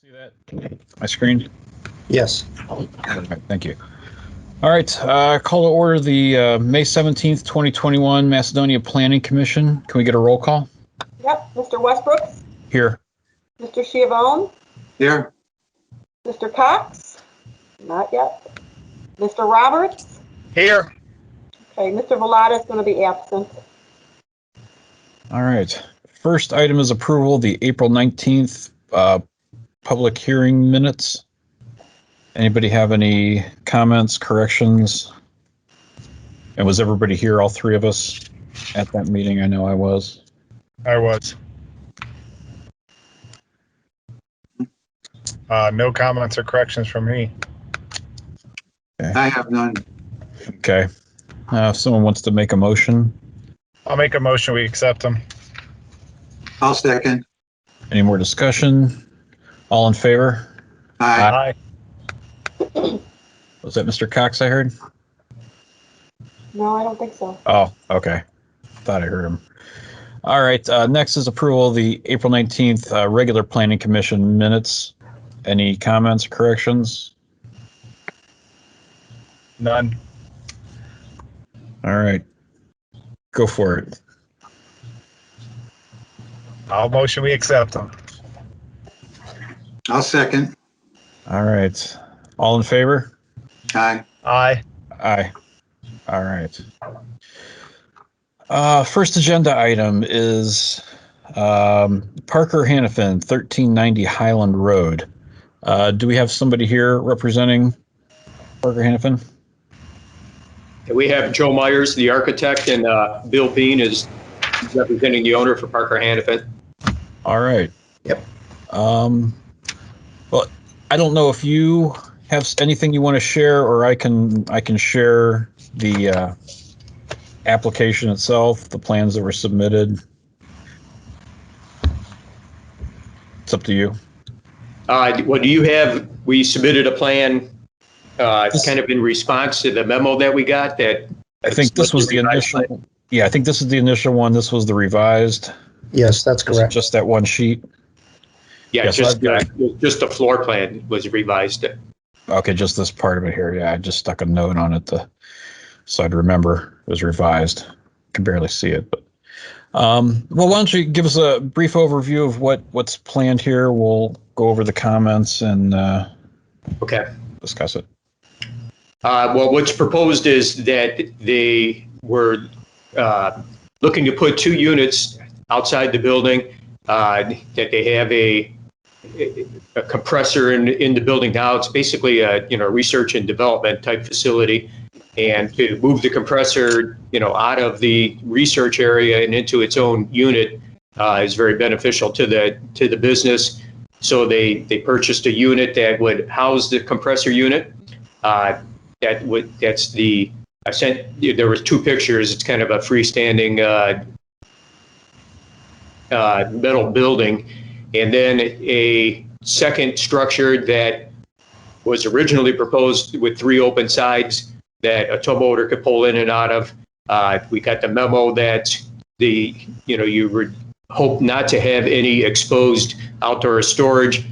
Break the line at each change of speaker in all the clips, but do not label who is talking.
See that? My screen?
Yes.
All right, thank you. All right, call to order the May 17th, 2021 Macedonia Planning Commission. Can we get a roll call?
Yep, Mr. Westbrook,
Here.
Mr. Schiavone,
Here.
Mr. Cox, not yet, Mr. Roberts,
Here.
okay, Mr. Velada is going to be absent.
All right. First item is approval of the April 19th public hearing minutes. Anybody have any comments, corrections? And was everybody here, all three of us, at that meeting? I know I was.
I was. No comments or corrections from me.
Okay.
I have none.
Okay. If someone wants to make a motion,
I'll make a motion. We accept them.
I'll second.
any more discussion? All in favor?
Aye.
Aye.
Was that Mr. Cox I heard?
No, I don't think so.
Oh, okay. Thought I heard him. All right. Next is approval of the April 19th regular Planning Commission minutes. Any comments, corrections?
None.
All right. Go for it.
I'll motion. We accept them.
I'll second.
All right. All in favor?
Aye.
Aye.
Aye. All right. First agenda item is Parker Hannafin, 1390 Highland Road. Do we have somebody here representing Parker Hannafin?
We have Joe Myers, the architect, and Bill Bean is representing the owner for Parker Hannafin.
All right.
Yep.
Well, I don't know if you have anything you want to share, or I can share the application itself, the plans that were submitted. It's up to you.
What do you have? We submitted a plan kind of in response to the memo that we got. That
I think this was the initial. Yeah, I think this is the initial one. This was the revised.
Yes, that's
Was it
correct.
just that one sheet?
Yeah,
Yes, I've got-
just the floor plan was revised.
Okay, just this part of it here. Yeah, I just stuck a note on it so I'd remember it was revised. Can barely see it, but well, why don't you give us a brief overview of what's planned here? We'll go over the comments and
Okay.
discuss it.
Well, what's proposed is that they were looking to put 2 units outside the building, that they have a compressor in the building now. It's basically a research and development type facility, and to move the compressor out of the research area and into its own unit is very beneficial to the business. So they purchased a unit that would house the compressor unit. There were 2 pictures. It's kind of a freestanding metal building, and then a second structure that was originally proposed with 3 open sides that a tow motor could pull in and out of. We got the memo that you would hope not to have any exposed outdoor storage,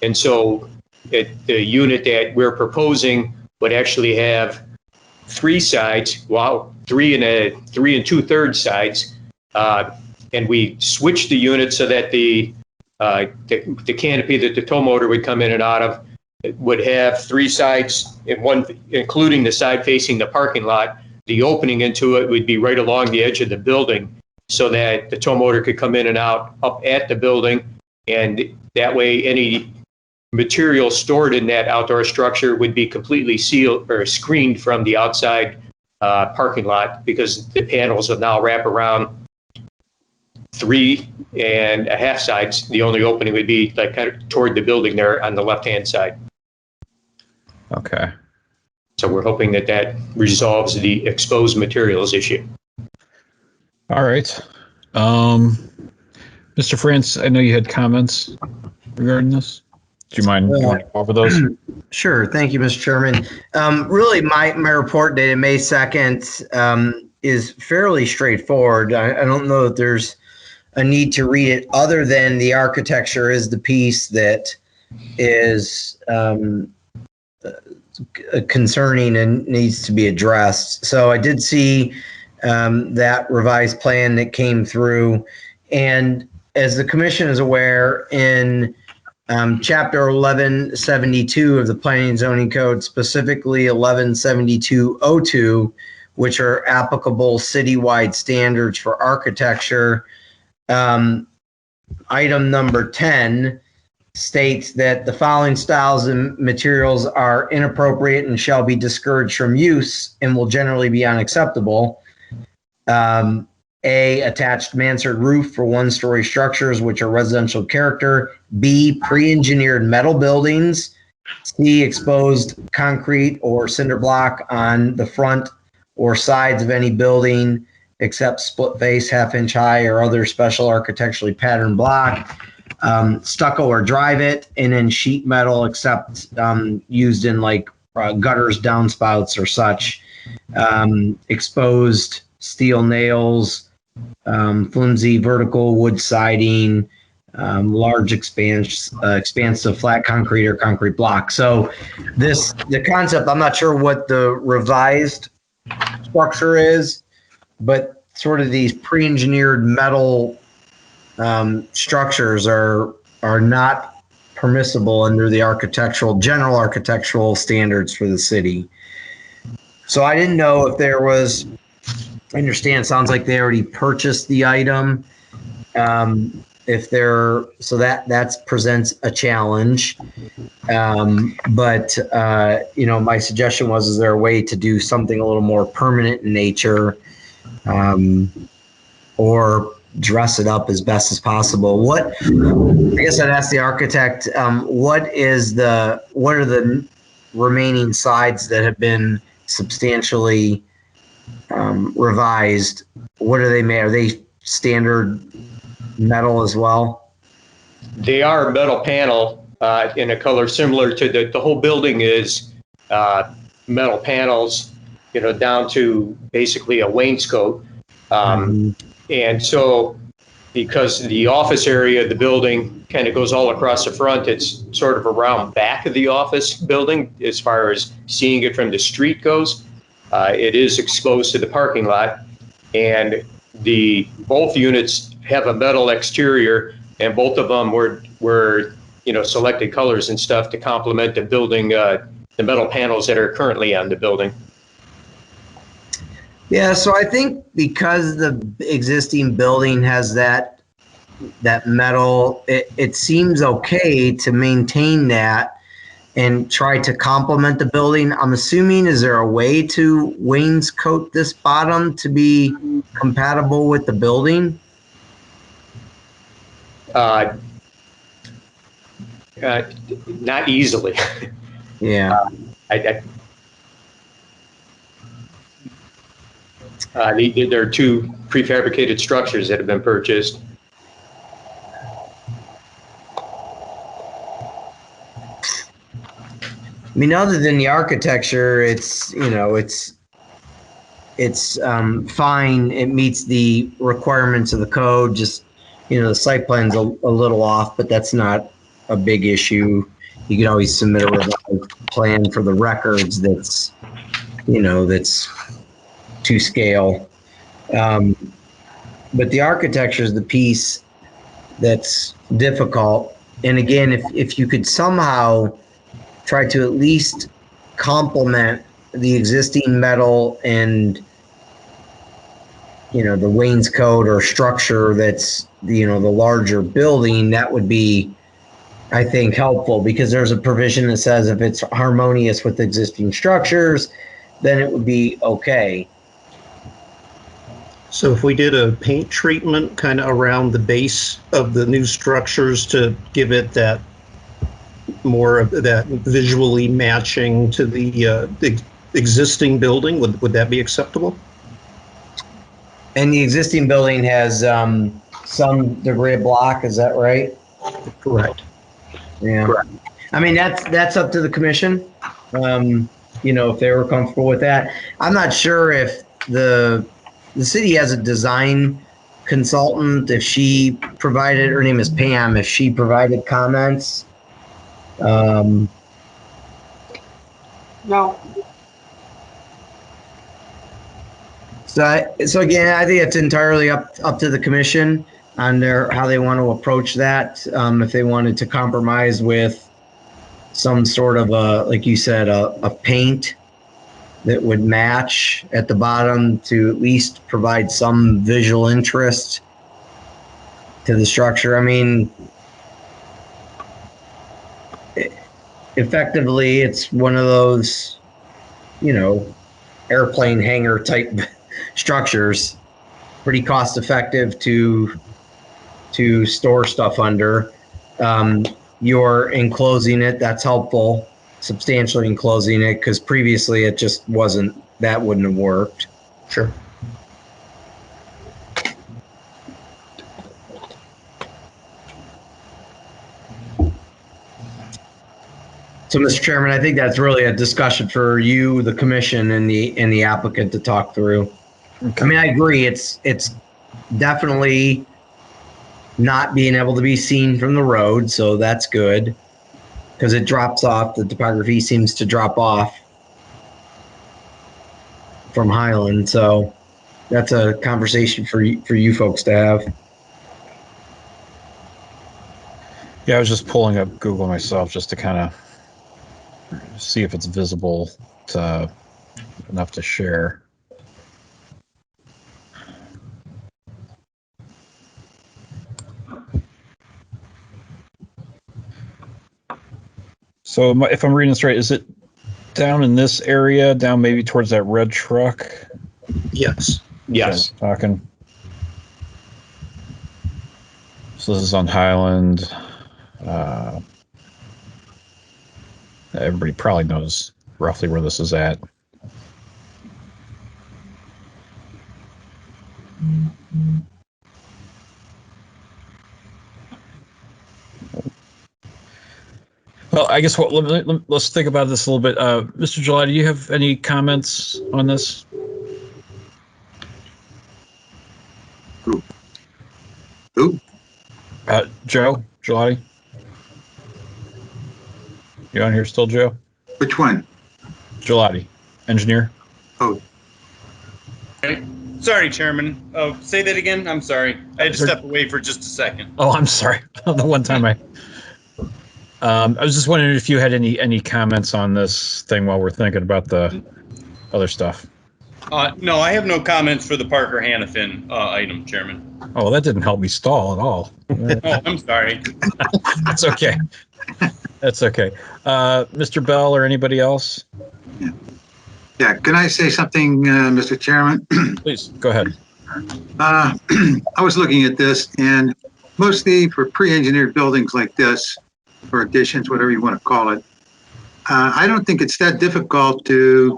and so the unit that we're proposing would actually have 3 sides, 3 and 2/3 sides, and we switched the unit so that the canopy that the tow motor would come in and out of would have 3 sides, in one, including the side facing the parking lot. The opening into it would be right along the edge of the building, so that the tow motor could come in and out up at the building, and that way any material stored in that outdoor structure would be completely sealed or screened from the outside parking lot, because the panels will now wrap around 3.5 sides. The only opening would be like kind of toward the building there on the left-hand side.
Okay.
So we're hoping that resolves the exposed materials issue.
All right. Mr. France, I know you had comments regarding this. Do you mind going over those?
Sure. Thank you, Mr. Chairman. Really, my report dated May 2nd is fairly straightforward. I don't know that there's a need to read it, other than the architecture is the piece that is concerning and needs to be addressed. So I did see that revised plan that came through. And as the commission is aware, in Chapter 1172 of the Planning and Zoning Code, specifically 117202, which are applicable citywide standards for architecture, item number 10 states that the following styles and materials are inappropriate and shall be discouraged from use and will generally be unacceptable. A, attached mansard roof for one-story structures which are residential character. B, pre-engineered metal buildings. C, exposed concrete or cinder block on the front or sides of any building except split face, half-inch high, or other special architecturally patterned block. Stucco or drive it, and then sheet metal except used in like gutters, downspouts, or such. Exposed steel nails, flimsy vertical wood siding, large expansive flat concrete or concrete block. So the concept, I'm not sure what the revised structure is, but sort of these pre-engineered metal structures are not permissible under the general architectural standards for the city. So I didn't know if there was, I understand it sounds like they already purchased the item. If they're, so that presents a challenge. But my suggestion was, is there a way to do something a little more permanent in nature, or dress it up as best as possible? I guess I'd ask the architect, what are the remaining sides that have been substantially revised? What are they made? Are they standard metal as well?
They are metal panel in a color similar to the whole building is metal panels, down to basically a wainscot. And so because the office area of the building kind of goes all across the front, it's sort of around back of the office building as far as seeing it from the street goes. It is exposed to the parking lot, and both units have a metal exterior, and both of them were selected colors and stuff to complement the building, the metal panels that are currently on the building.
Yeah, so I think because the existing building has that metal, it seems okay to maintain that and try to complement the building. I'm assuming, is there a way to wainscot this bottom to be compatible with the building?
Not easily.
Yeah.
There are two prefabricated structures that have been purchased.
I mean, other than the architecture, it's fine. It meets the requirements of the code. Just, the site plan's a little off, but that's not a big issue. You can always submit a revised plan for the records that's to scale. But the architecture is the piece that's difficult. And again, if you could somehow try to at least complement the existing metal and the wainscot or structure that's the larger building, that would be, I think, helpful, because there's a provision that says if it's harmonious with existing structures, then it would be okay.
So if we did a paint treatment kind of around the base of the new structures to give it that more of that visually matching to the existing building, would that be acceptable?
And the existing building has some degree of block, is that right?
Correct.
Yeah.
Correct.
I mean, that's up to the commission, if they were comfortable with that. I'm not sure if the city has a design consultant, if she provided, her name is Pam, if she provided comments
No.
So again, I think it's entirely up to the commission on how they want to approach that. If they wanted to compromise with some sort of like you said, a paint that would match at the bottom to at least provide some visual interest to the structure. I mean, effectively, it's one of those, airplane hangar type structures. Pretty cost effective to store stuff under. You're enclosing it. That's helpful. Substantially enclosing it, because previously it just wasn't. That wouldn't have worked.
Sure.
So, Mr. Chairman, I think that's really a discussion for you, the commission, and the applicant to talk through.
Okay.
I mean, I agree. It's definitely not being able to be seen from the road, so that's good, because it drops off. The topography seems to drop off from Highland, so that's a conversation for you folks to have.
Yeah, I was just pulling up Google myself just to kind of see if it's visible enough to share. So if I'm reading this right, is it down in this area, down maybe towards that red truck?
Yes.
Yes.
Talking. So this is on Highland. Everybody probably knows roughly where this is at. Well, I guess let's think about this a little bit. Mr. July, do you have any comments on this?
Who?
Joe Gelati? You on here still, Joe?
Which one?
Gelati, engineer.
Oh,
Sorry, Chairman. Oh, say that again. I'm sorry. I had to step away for just a second.
Oh, I'm sorry. The one time I was just wondering if you had any comments on this thing while we're thinking about the other stuff.
No, I have no comments for the Parker Hannafin item, Chairman.
Oh, well, that didn't help me stall at all.
Oh, I'm sorry.
That's okay. That's okay. Mr. Bell or anybody else?
yeah. Can I say something, Mr. Chairman?
Please, go ahead.
I was looking at this, and mostly for pre-engineered buildings like this, or additions, whatever you want to call it, I don't think it's that difficult to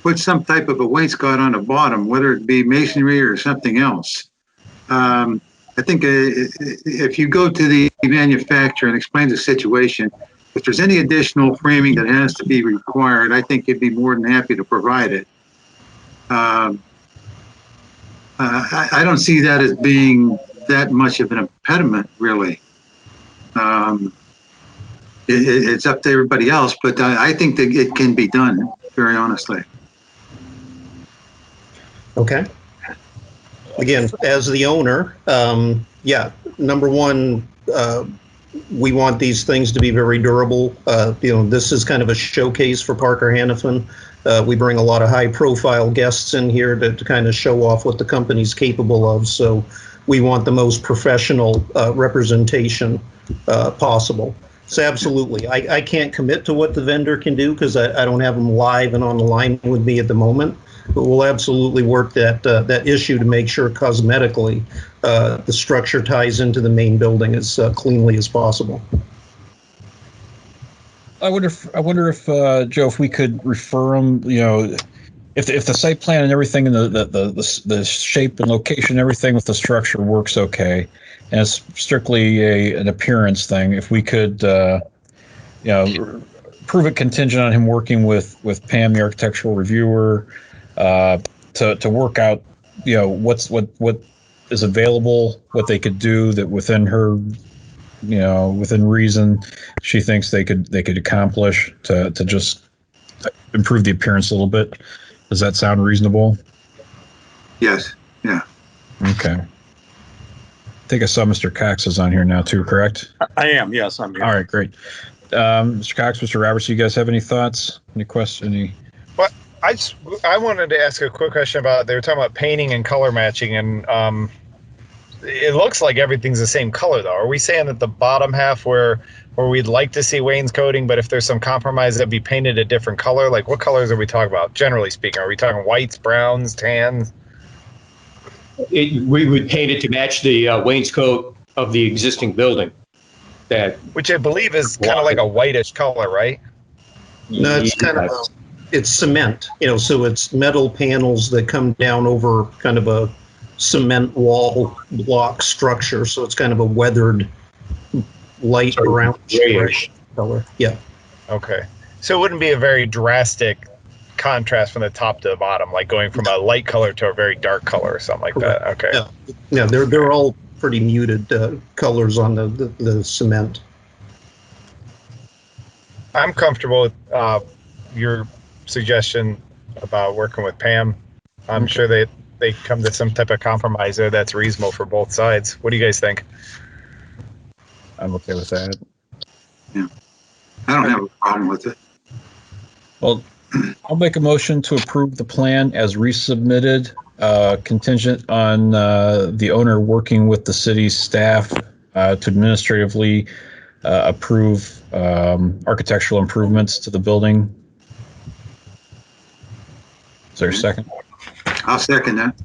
put some type of a wainscot on the bottom, whether it be masonry or something else. I think if you go to the manufacturer and explain the situation, if there's any additional framing that has to be required, I think you'd be more than happy to provide it. I don't see that as being that much of an impediment, really. It's up to everybody else, but I think that it can be done, very honestly.
Okay. Again, as the owner, yeah, number one, we want these things to be very durable. This is kind of a showcase for Parker Hannafin. We bring a lot of high-profile guests in here to kind of show off what the company's capable of. So we want the most professional representation possible. So absolutely, I can't commit to what the vendor can do because I don't have them live and on the line with me at the moment. But we'll absolutely work that issue to make sure cosmetically the structure ties into the main building as cleanly as possible.
I wonder if Joe, if we could refer them, if the site plan and everything and the shape and location and everything with the structure works okay, and it's strictly an appearance thing, if we could prove it contingent on him working with Pam, the architectural reviewer, to work out what is available, what they could do that within her within reason, she thinks they could accomplish to just improve the appearance a little bit. Does that sound reasonable?
Yes, yeah.
Okay. I think I saw Mr. Cox is on here now too, correct?
I am, yes, I'm here.
All right, great. Mr. Cox, Mr. Roberts, you guys have any thoughts? Any questions?
I wanted to ask a quick question about, they were talking about painting and color matching, and it looks like everything's the same color though. Are we saying that the bottom half where we'd like to see wainscoting, but if there's some compromise, that'd be painted a different color? Like, what colors are we talking about, generally speaking? Are we talking whites, browns, tans?
We would paint it to match the wainscot of the existing building.
Which I believe is kind of like a whitish color, right?
No, it's kind of it's cement, so it's metal panels that come down over kind of a cement wall block structure. So it's kind of a weathered light brown
grayish
color. Yeah.
Okay. So it wouldn't be a very drastic contrast from the top to the bottom, like going from a light color to a very dark color or something like that. Okay.
Yeah, they're all pretty muted colors on the cement.
I'm comfortable with your suggestion about working with Pam. I'm sure they come to some type of compromise there that's reasonable for both sides. What do you guys think?
I'm okay with that.
Yeah. I don't have a problem with it.
Well, I'll make a motion to approve the plan as resubmitted, contingent on the owner working with the city's staff to administratively approve architectural improvements to the building. Is there a second?
I'll second that.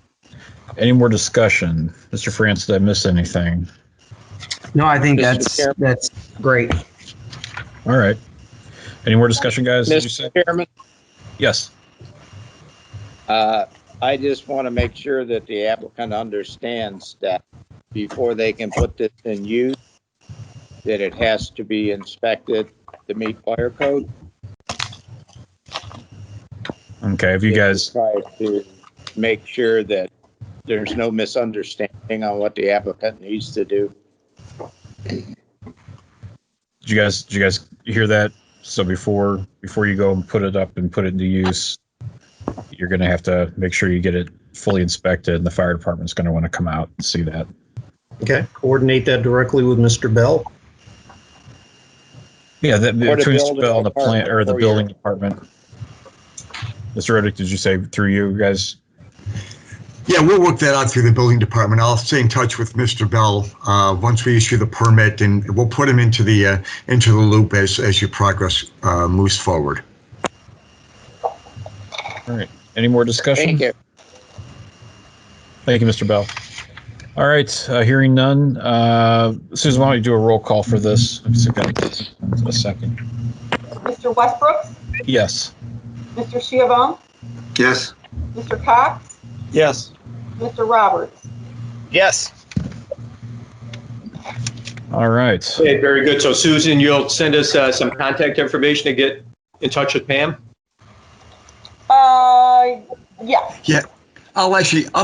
Any more discussion? Mr. France, did I miss anything?
No, I think
Mr.
that's great.
All right. Any more discussion, guys? Did you say?
Mr. Chairman,
Yes.
I just want to make sure that the applicant understands that before they can put this in use, that it has to be inspected to meet fire code.
Okay. Have you guys?
Try to make sure that there's no misunderstanding on what the applicant needs to do.
Did you guys hear that? So before you go and put it up and put it into use, you're going to have to make sure you get it fully inspected, and the fire department's going to want to come out and see that.
Okay, coordinate that directly with Mr. Bell.
Yeah, that
Or the
between Mr.
building
Bell and the plant or the
department, or
building
your-
department. Mr. Rodick, did you say through you guys?
Yeah, we'll work that out through the building department. I'll stay in touch with Mr. Bell once we issue the permit, and we'll put him into the loop as your progress moves forward.
All right. Any more discussion?
Thank you.
Thank you, Mr. Bell. All right. Hearing none. Susan, why don't you do a roll call for this? I've got a second.
Mr. Westbrook,
Yes.
Mr. Chiavone,
Yes,
Mr. Cox,
Yes.
Mr. Roberts.
Yes.
All right.
Okay, very good. So Susan, you'll send us some contact information to get in touch with Pam?
Yes.
Yeah, I'll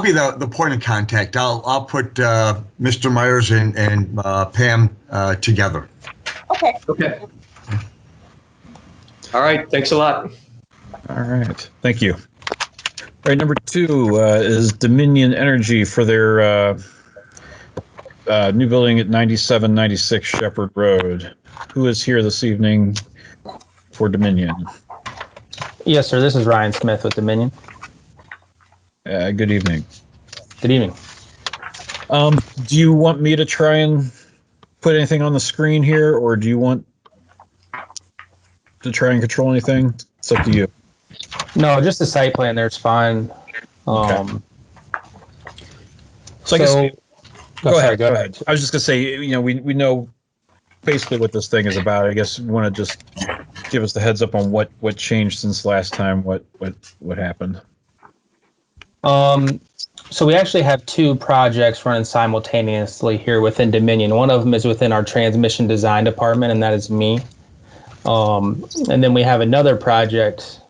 be the point of contact. I'll put Mr. Myers and Pam together.
Okay.
Okay. All right, thanks a lot.
All right. Thank you. All right. Number 2 is Dominion Energy for their new building at 9796 Shepherd Road. Who is here this evening for Dominion?
Yes, sir. This is Ryan Smith with Dominion.
Good evening.
Good evening.
Do you want me to try and put anything on the screen here, or do you want to try and control anything? It's up to you.
No, just the site plan there's fine.
Okay. So I guess go ahead. I was just gonna say, we know basically what this thing is about. I guess you want to just give us the heads up on what changed since last time. What happened?
So we actually have 2 projects running simultaneously here within Dominion. One of them is within our transmission design department, and that is me. And then we have another project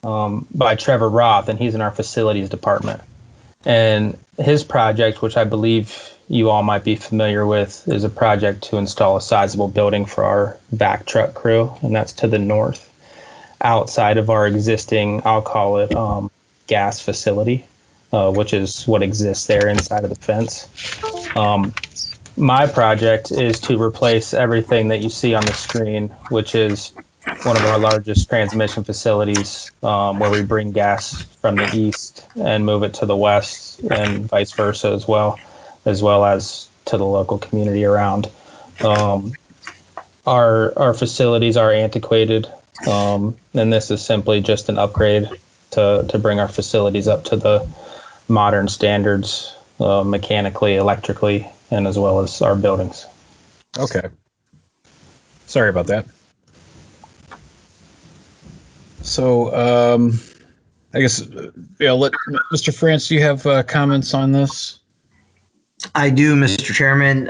by Trevor Roth, and he's in our facilities department. And his project, which I believe you all might be familiar with, is a project to install a sizable building for our back truck crew, and that's to the north, outside of our existing, I'll call it, gas facility, which is what exists there inside of the fence. My project is to replace everything that you see on the screen, which is one of our largest transmission facilities, where we bring gas from the east and move it to the west and vice versa as well as to the local community around. Our facilities are antiquated, and this is simply just an upgrade to bring our facilities up to the modern standards, mechanically, electrically, and as well as our buildings.
Okay. Sorry about that. So, I guess, let Mr. France, do you have comments on this?
I do, Mr. Chairman.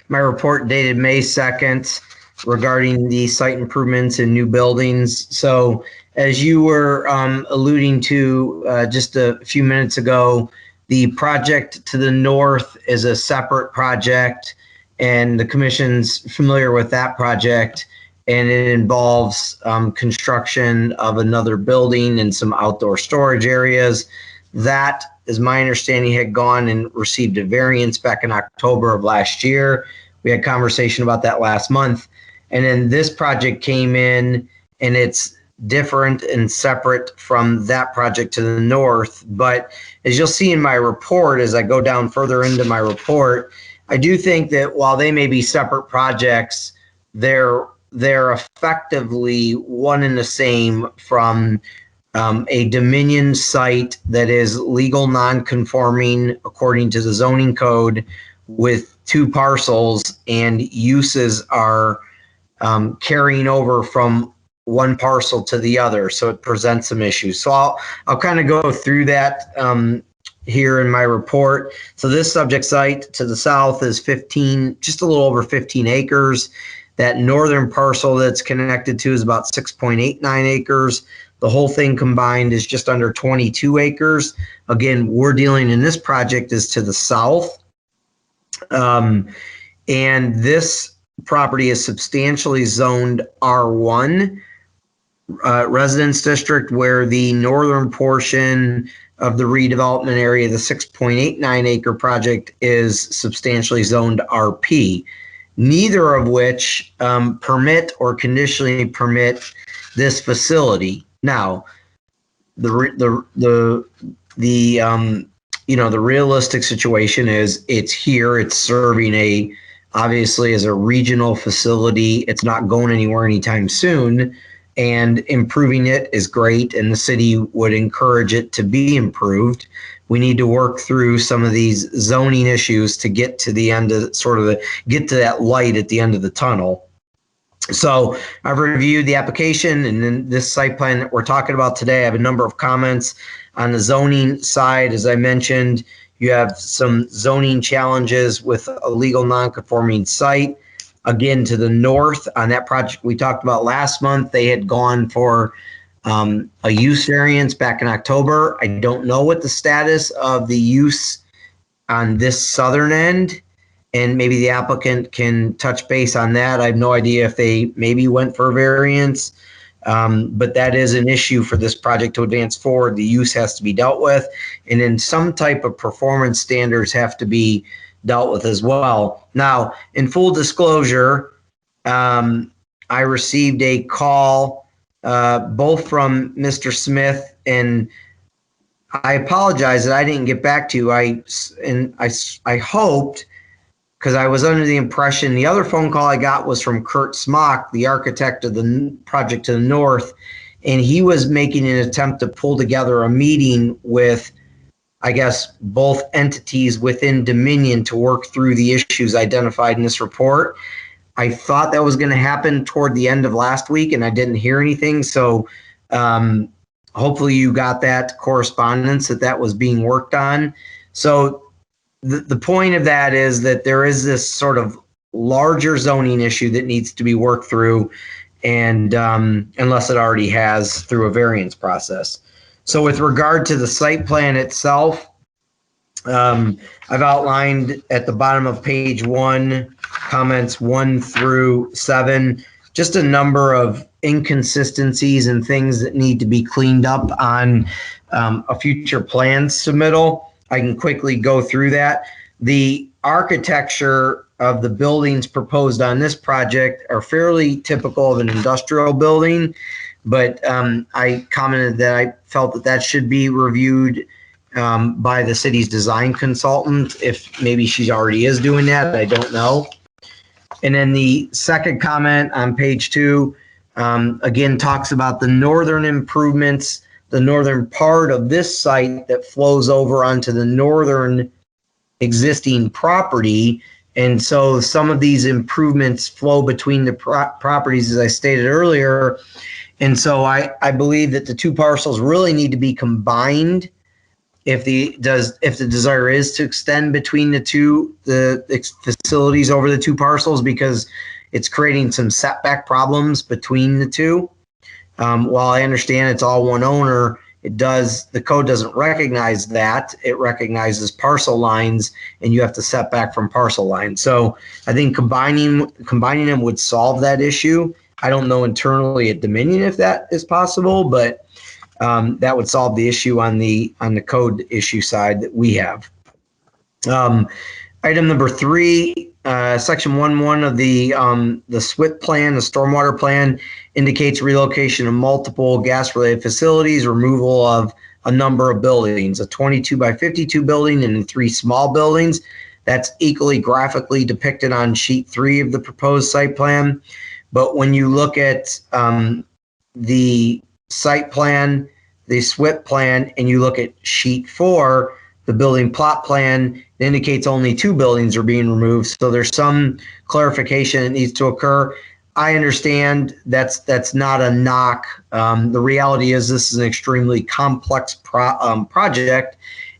My report dated May 2nd regarding the site improvements in new buildings. So as you were alluding to just a few minutes ago, the project to the north is a separate project, and the commission's familiar with that project, and it involves construction of another building and some outdoor storage areas. That, as my understanding, had gone and received a variance back in October of last year. We had conversation about that last month. And then this project came in, and it's different and separate from that project to the north. But as you'll see in my report, as I go down further into my report, I do think that while they may be separate projects, they're effectively one and the same from a Dominion site that is legal non-conforming according to the zoning code with two parcels, and uses are carrying over from one parcel to the other. So it presents some issues. So I'll kind of go through that here in my report. So this subject site to the south is just a little over 15 acres. That northern parcel that's connected to is about 6.89 acres. The whole thing combined is just under 22 acres. Again, we're dealing in this project is to the south. And this property is substantially zoned R1 residence district, where the northern portion of the redevelopment area, the 6.89 acre project, is substantially zoned RP. Neither of which permit or conditionally permit this facility. Now, the realistic situation is it's here. It's serving obviously as a regional facility. It's not going anywhere anytime soon, and improving it is great, and the city would encourage it to be improved. We need to work through some of these zoning issues to get to the end of get to that light at the end of the tunnel. So I've reviewed the application, and then this site plan that we're talking about today, I have a number of comments on the zoning side. As I mentioned, you have some zoning challenges with a legal non-conforming site. Again, to the north on that project we talked about last month, they had gone for a use variance back in October. I don't know what the status of the use on this southern end, and maybe the applicant can touch base on that. I have no idea if they maybe went for a variance, but that is an issue for this project to advance forward. The use has to be dealt with, and then some type of performance standards have to be dealt with as well. Now, in full disclosure, I received a call both from Mr. Smith, and I apologize that I didn't get back to you. I hoped, because I was under the impression the other phone call I got was from Kurt Smock, the architect of the project to the north, and he was making an attempt to pull together a meeting with, I guess, both entities within Dominion to work through the issues identified in this report. I thought that was going to happen toward the end of last week, and I didn't hear anything. So hopefully you got that correspondence that was being worked on. So the point of that is that there is this sort of larger zoning issue that needs to be worked through, and unless it already has through a variance process. So with regard to the site plan itself, I've outlined at the bottom of page 1, comments 1 through 7, just a number of inconsistencies and things that need to be cleaned up on a future plan submittal. I can quickly go through that. The architecture of the buildings proposed on this project are fairly typical of an industrial building, but I commented that I felt that that should be reviewed by the city's design consultant. If maybe she already is doing that, I don't know. And then the second comment on page 2, again, talks about the northern improvements, the northern part of this site that flows over onto the northern existing property. And so some of these improvements flow between the properties, as I stated earlier. And so I believe that the two parcels really need to be combined if the desire is to extend between the facilities over the two parcels, because it's creating some setback problems between the two. While I understand it's all one owner, the code doesn't recognize that. It recognizes parcel lines, and you have to set back from parcel lines. So I think combining them would solve that issue. I don't know internally at Dominion if that is possible, but that would solve the issue on the code issue side that we have. Item number 3, section 1.1 of the SWIP plan, the stormwater plan, indicates relocation of multiple gas-related facilities, removal of a number of buildings, a 22 by 52 building and 3 small buildings. That's equally graphically depicted on sheet 3 of the proposed site plan. But when you look at the site plan, the SWIP plan, and you look at sheet 4, the building plot plan, it indicates only 2 buildings are being removed. So there's some clarification that needs to occur. I understand that's not a knock. The reality is this is an extremely complex project,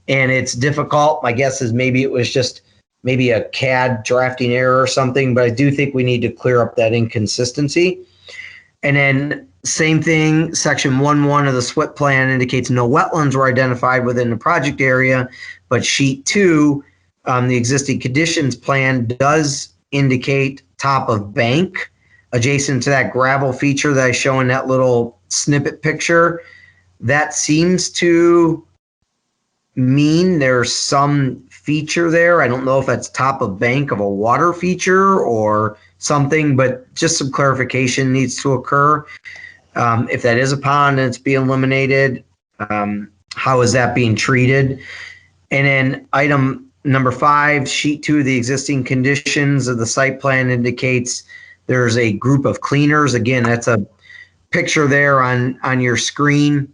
and it's difficult. My guess is maybe it was just maybe a CAD drafting error or something, but I do think we need to clear up that inconsistency. And then same thing, section 1.1 of the SWIP plan indicates no wetlands were identified within the project area, but sheet 2, the existing conditions plan does indicate top of bank adjacent to that gravel feature that I show in that little snippet picture. That seems to mean there's some feature there. I don't know if that's top of bank of a water feature or something, but just some clarification needs to occur. If that is a pond and it's being eliminated, how is that being treated? And then item number 5, sheet 2, the existing conditions of the site plan indicates there's a group of cleaners. Again, that's a picture there on your screen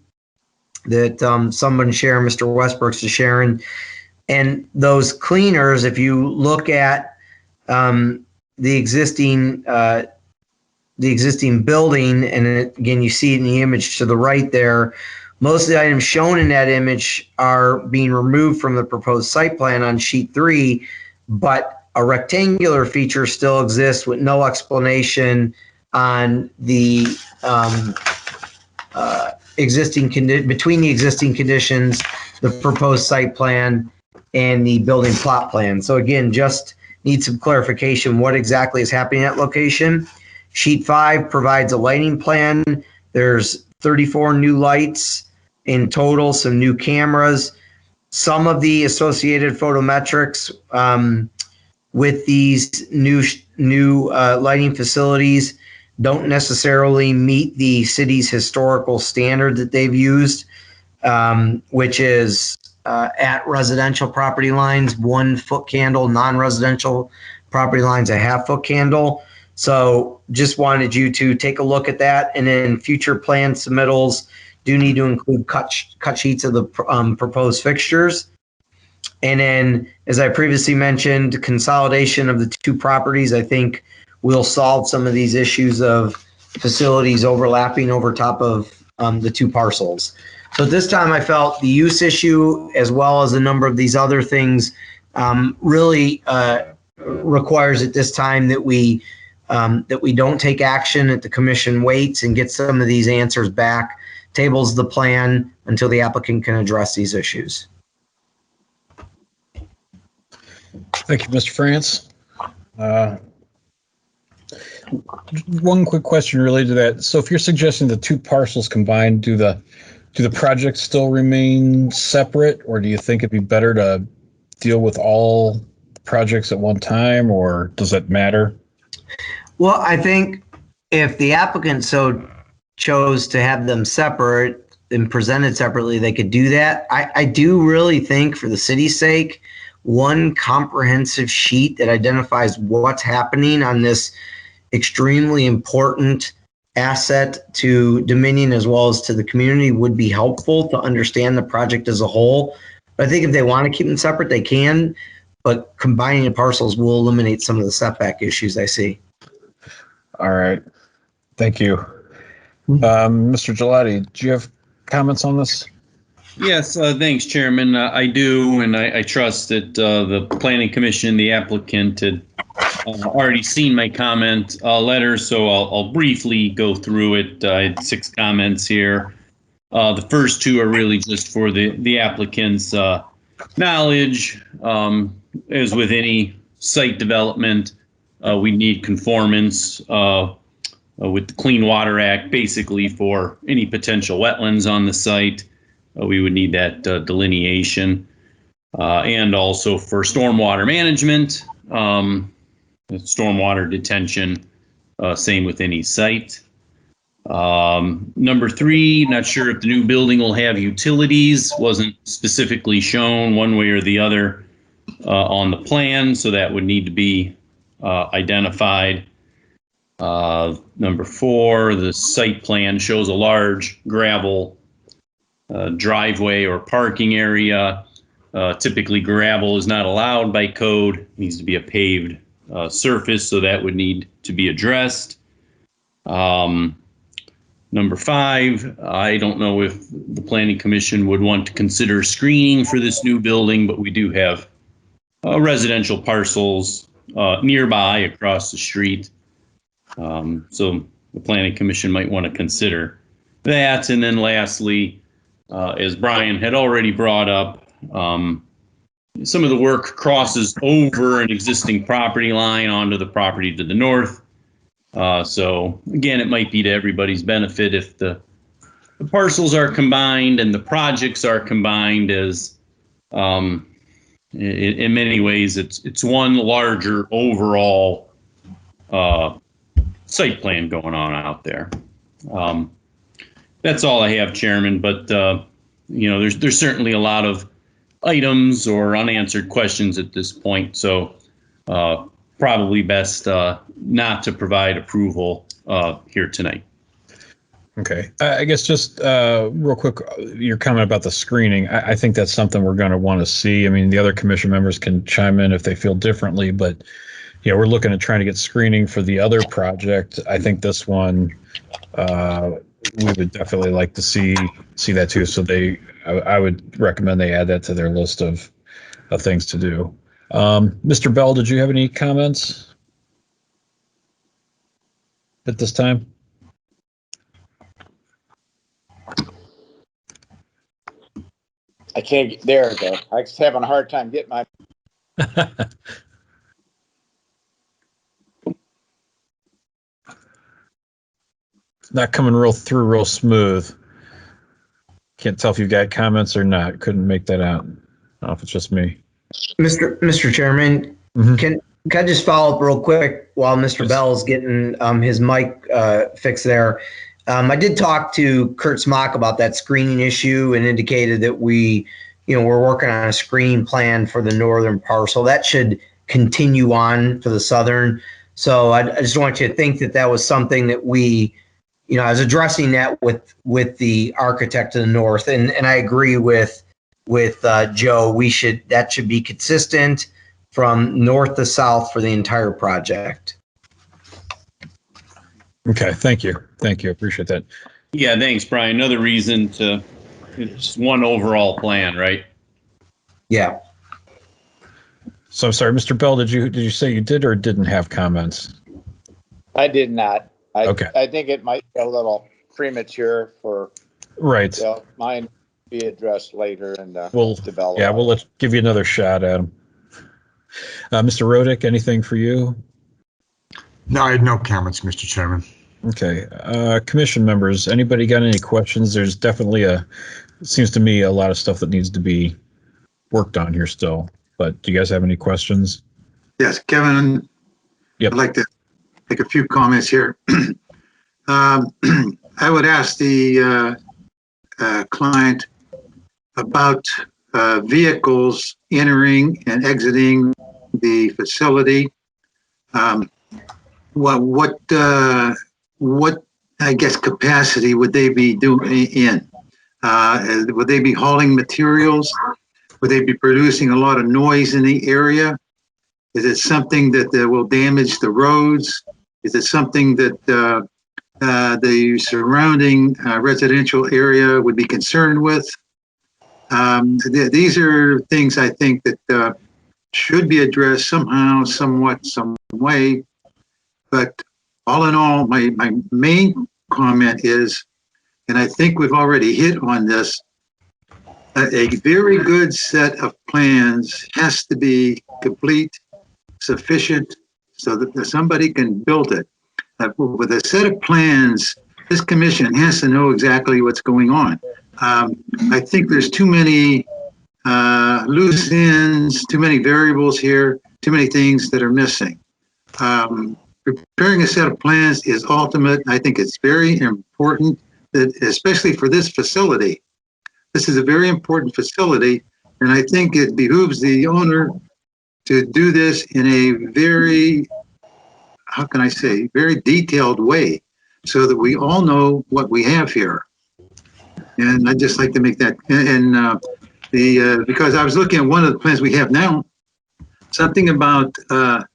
that someone shared, Mr. Westbrook's is sharing. And those cleaners, if you look at the existing building, and again, you see it in the image to the right there, most of the items shown in that image are being removed from the proposed site plan on sheet 3, but a rectangular feature still exists with no explanation on the between the existing conditions, the proposed site plan, and the building plot plan. So again, just need some clarification what exactly is happening at location. Sheet 5 provides a lighting plan. There's 34 new lights in total, some new cameras. Some of the associated photometrics with these new lighting facilities don't necessarily meet the city's historical standard that they've used, which is at residential property lines, 1 foot candle, non-residential property lines, a 1/2 foot candle. So just wanted you to take a look at that, and then future plan submittals do need to include cut sheets of the proposed fixtures. And then, as I previously mentioned, consolidation of the 2 properties, I think will solve some of these issues of facilities overlapping over top of the 2 parcels. So at this time, I felt the use issue, as well as a number of these other things, really requires at this time that we don't take action, that the commission waits and gets some of these answers back, tables the plan until the applicant can address these issues.
Thank you, Mr. France. One quick question related to that. So if you're suggesting the two parcels combined, do the projects still remain separate, or do you think it'd be better to deal with all projects at one time, or does it matter?
Well, I think if the applicant so chose to have them separate and presented separately, they could do that. I do really think, for the city's sake, one comprehensive sheet that identifies what's happening on this extremely important asset to Dominion as well as to the community would be helpful to understand the project as a whole. But I think if they want to keep them separate, they can, but combining the parcels will eliminate some of the setback issues I see.
All right. Thank you. Mr. Gelati, do you have comments on this?
Yes, thanks, Chairman. I do, and I trust that the Planning Commission, the applicant, had already seen my comment letter, so I'll briefly go through it. I had 6 comments here. The first 2 are really just for the applicant's knowledge. As with any site development, we need conformance with the Clean Water Act, basically for any potential wetlands on the site. We would need that delineation, and also for stormwater management, stormwater detention, same with any site. Number 3, not sure if the new building will have utilities, wasn't specifically shown one way or the other on the plan, so that would need to be identified. Number 4, the site plan shows a large gravel driveway or parking area. Typically gravel is not allowed by code. It needs to be a paved surface, so that would need to be addressed. Number 5, I don't know if the Planning Commission would want to consider screening for this new building, but we do have residential parcels nearby across the street. So the Planning Commission might want to consider that. And then lastly, as Brian had already brought up, some of the work crosses over an existing property line onto the property to the north. So again, it might be to everybody's benefit if the parcels are combined and the projects are combined, as in many ways it's one larger overall site plan going on out there. That's all I have, Chairman, but there's certainly a lot of items or unanswered questions at this point, so probably best not to provide approval here tonight.
Okay. I guess just real quick, your comment about the screening, I think that's something we're going to want to see. I mean, the other commission members can chime in if they feel differently, but yeah, we're looking at trying to get screening for the other project. I think this one, we would definitely like to see that too. So I would recommend they add that to their list of things to do. Mr. Bell, did you have any comments at this time?
I can't get there. I'm just having a hard time getting my.
Not coming real smooth. Can't tell if you've got comments or not. Couldn't make that out. I don't know if it's just me.
Mr. Chairman, can I just follow up real quick while Mr. Bell's getting his mic fixed there? I did talk to Kurt Smock about that screening issue and indicated that we're working on a screening plan for the northern parcel. That should continue on for the southern. So I just want you to think that was something that we, I was addressing that with the architect to the north, and I agree with Joe. That should be consistent from north to south for the entire project.
Okay, thank you. Appreciate that.
Yeah, thanks, Brian. Another reason it's one overall plan, right?
Yeah.
So I'm sorry, Mr. Bell, did you say you did or didn't have comments?
I did not.
Okay.
I think it might be a little premature for
right.
mine to be addressed later and
we'll
develop.
Yeah, we'll give you another shot at them. Mr. Rodick, anything for you?
No, I had no comments, Mr. Chairman.
Okay. Commission members, anybody got any questions? There's definitely it seems to me, a lot of stuff that needs to be worked on here still. But do you guys have any questions?
Yes, Kevin,
Yep.
I'd like to make a few comments here. I would ask the client about vehicles entering and exiting the facility. What I guess capacity would they be doing in? Would they be hauling materials? Would they be producing a lot of noise in the area? Is it something that will damage the roads? Is it something that the surrounding residential area would be concerned with? These are things I think that should be addressed somehow, somewhat, some way. But all in all, my main comment is, and I think we've already hit on this, a very good set of plans has to be complete, sufficient, so that somebody can build it. With a set of plans, this commission has to know exactly what's going on. I think there's too many loose ends, too many variables here, too many things that are missing. Preparing a set of plans is ultimate. I think it's very important that, especially for this facility, this is a very important facility, and I think it behooves the owner to do this in a very, how can I say, very detailed way, so that we all know what we have here. And I'd just like to make that, because I was looking at one of the plans we have now, something about the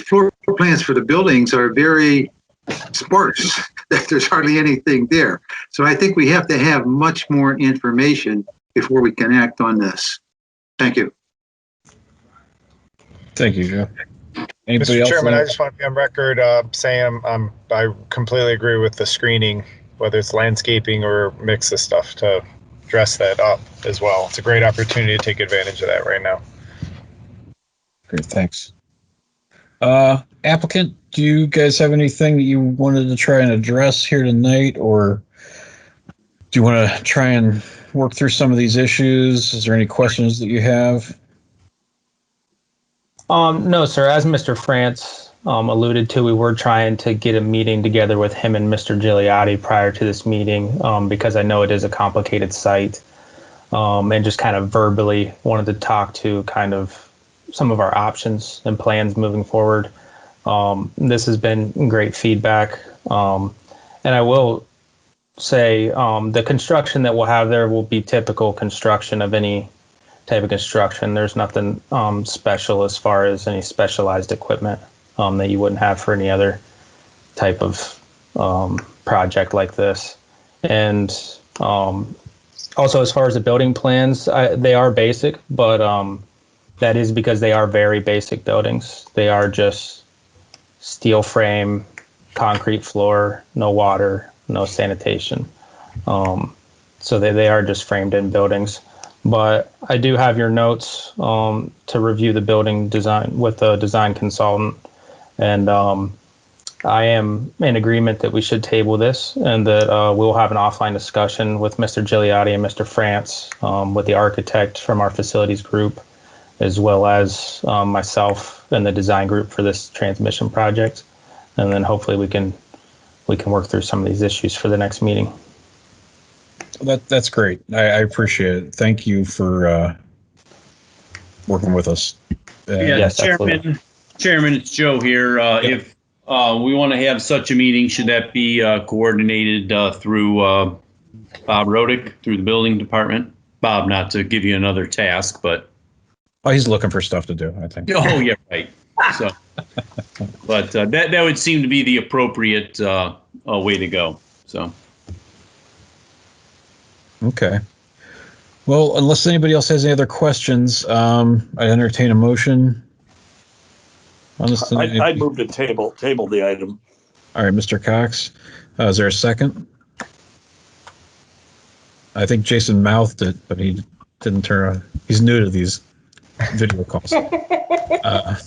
floor plans for the buildings are very sparse. There's hardly anything there. So I think we have to have much more information before we can act on this. Thank you.
Thank you, Joe. Anybody
Mr.
else?
Chairman, I just want to be on record saying I completely agree with the screening, whether it's landscaping or mix of stuff, to dress that up as well. It's a great opportunity to take advantage of that right now.
Great, thanks. Applicant, do you guys have anything that you wanted to try and address here tonight, or do you want to try and work through some of these issues? Is there any questions that you have?
No, sir. As Mr. France alluded to, we were trying to get a meeting together with him and Mr. Gigliotti prior to this meeting, because I know it is a complicated site, and just kind of verbally wanted to talk to kind of some of our options and plans moving forward. This has been great feedback. And I will say the construction that we'll have there will be typical construction of any type of construction. There's nothing special as far as any specialized equipment that you wouldn't have for any other type of project like this. And also, as far as the building plans, they are basic, but that is because they are very basic buildings. They are just steel frame, concrete floor, no water, no sanitation. So they are just framed in buildings. But I do have your notes to review the building design with the design consultant. And I am in agreement that we should table this, and that we'll have an offline discussion with Mr. Gigliotti and Mr. France, with the architect from our facilities group, as well as myself and the design group for this transmission project. And then hopefully we can work through some of these issues for the next meeting.
That's great. I appreciate it. Thank you for working with us.
Yes,
Chairman, it's Joe here. If we want to have such a meeting, should that be coordinated through Bob Rodick, through the building department? Bob, not to give you another task, but
he's looking for stuff to do, I think.
oh yeah, right. So, but that would seem to be the appropriate way to go. So.
Okay. Well, unless anybody else has any other questions, I entertain a motion on this tonight.
I move to table the item.
All right, Mr. Cox. Is there a second? I think Jason mouthed it, but he didn't turn on. He's new to these. video calls. So I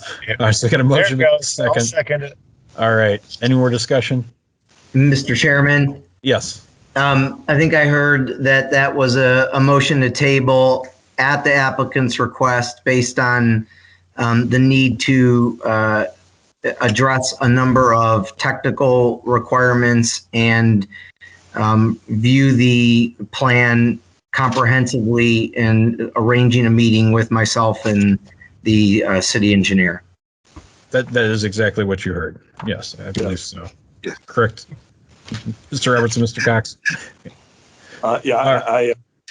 got a motion.
There it goes.
Second.
I'll second it.
All right. Any more discussion?
Mr. Chairman,
Yes.
I think I heard that that was a motion to table at the applicant's request based on the need to address a number of technical requirements and view the plan comprehensively and arranging a meeting with myself and the city engineer.
That is exactly what you heard. Yes, I believe so.
Yeah.
Correct. Mr. Robertson, Mr. Cox.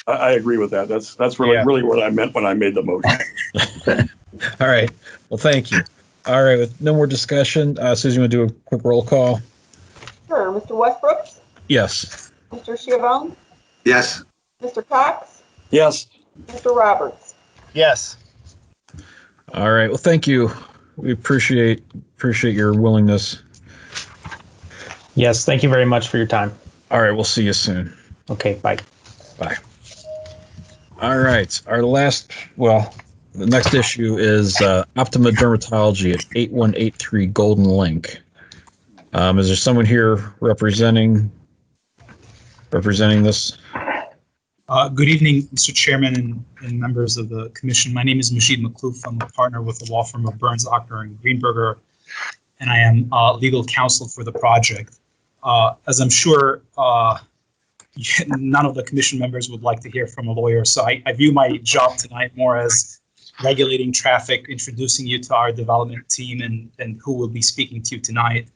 I agree with that. That's really what I meant when I made the motion.
All right. Well, thank you. All right. With no more discussion, Susan, you want to do a quick roll call?
Sure. Mr. Westbrook,
Yes.
Mr. Chivon,
Yes.
Mr. Cox,
Yes.
Mr. Roberts.
Yes.
All right. Well, thank you. We appreciate your willingness.
Yes, thank you very much for your time.
All right. We'll see you soon.
Okay, bye.
Bye. All right. The next issue is Optima Dermatology at 8183 Golden Link. Is there someone here representing this?
Good evening, Mr. Chairman and members of the commission. My name is Majid Makhlouf. I'm a partner with the law firm of Burns, Ochner, and Greenberger, and I am legal counsel for the project. As I'm sure none of the commission members would like to hear from a lawyer, so I view my job tonight more as regulating traffic, introducing you to our development team and who will be speaking to you tonight.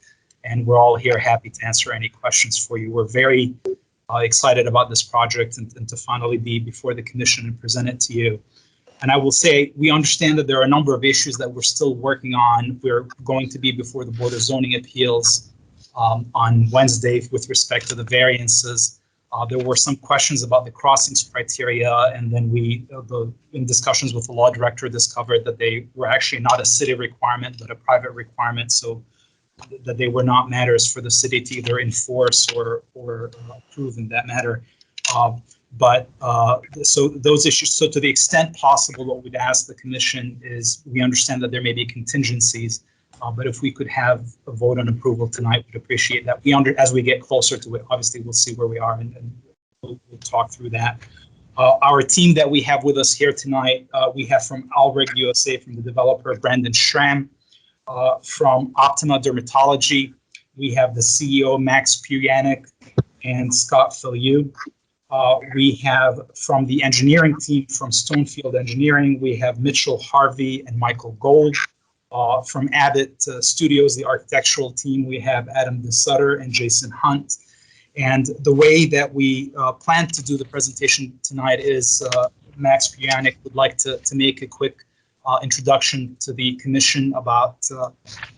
And we're all here happy to answer any questions for you. We're very excited about this project and to finally be before the commission and present it to you. And I will say, we understand that there are a number of issues that we're still working on. We're going to be before the Board of Zoning Appeals on Wednesday with respect to the variances. There were some questions about the crossings criteria, and then in discussions with the law director, discovered that they were actually not a city requirement, but a private requirement. So that they were not matters for the city to either enforce or approve in that matter. So those issues, so to the extent possible, what we'd ask the commission is, we understand that there may be contingencies, but if we could have a vote on approval tonight, we'd appreciate that. As we get closer to it, obviously we'll see where we are and we'll talk through that. Our team that we have with us here tonight, we have from Alrig USA, from the developer, Brandon Schramm. From Optima Dermatology, we have the CEO, Max Puyanik, and Scott Filiu. We have from the engineering team, from Stonefield Engineering, we have Mitchell Harvey and Michael Gold. From Abbott Studios, the architectural team, we have Adam DeSutter and Jason Hunt. And the way that we plan to do the presentation tonight is Max Puyanik would like to make a quick introduction to the commission about